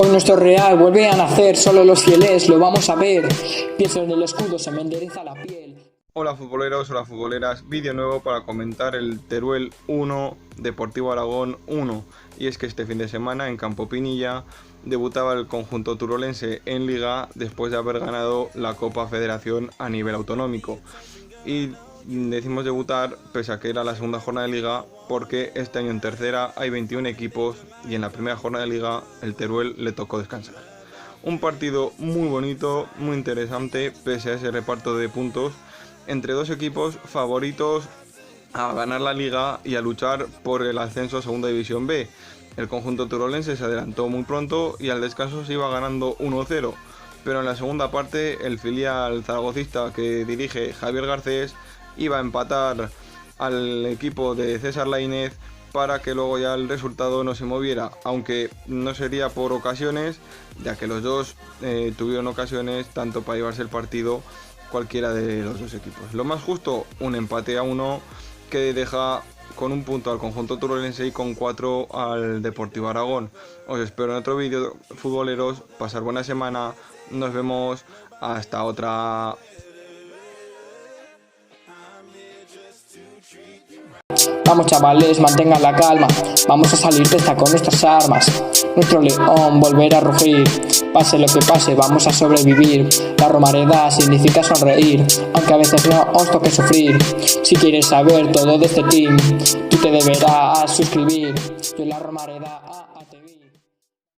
Hoy nuestro Real vuelve a nacer, solo los fieles lo vamos a ver. Pienso en el escudo, se me endereza la piel. Hola futboleros, hola futboleras, vídeo nuevo para comentar el Teruel 1, Deportivo Aragón 1. Y es que este fin de semana en Campo Pinilla debutaba el conjunto turolense en Liga después de haber ganado la Copa Federación a nivel autonómico. Y decimos debutar pese a que era la segunda jornada de Liga, porque este año en tercera hay 21 equipos y en la primera jornada de Liga el Teruel le tocó descansar. Un partido muy bonito, muy interesante pese a ese reparto de puntos entre dos equipos favoritos a ganar la Liga y a luchar por el ascenso a Segunda División B. El conjunto turolense se adelantó muy pronto y al descanso se iba ganando 1-0, pero en la segunda parte el filial zaragocista que dirige Javier Garcés iba a empatar al equipo de César Lainez para que luego ya el resultado no se moviera, aunque no sería por ocasiones, ya que los dos tuvieron ocasiones tanto para llevarse el partido cualquiera de los dos equipos. Lo más justo, un empate a 1 que deja con un punto al conjunto turolense y con 4 al Deportivo Aragón. Os espero en otro vídeo, futboleros, pasar buena semana, nos vemos, hasta otra. Vamos chavales, mantengan la calma, vamos a salir de esta con nuestras armas. Nuestro león volverá a rugir, pase lo que pase, vamos a sobrevivir. La Romareda significa sonreír, aunque a veces no os toque sufrir. Si quieres saber todo de este team, tú te deberás suscribir. Yo la Romareda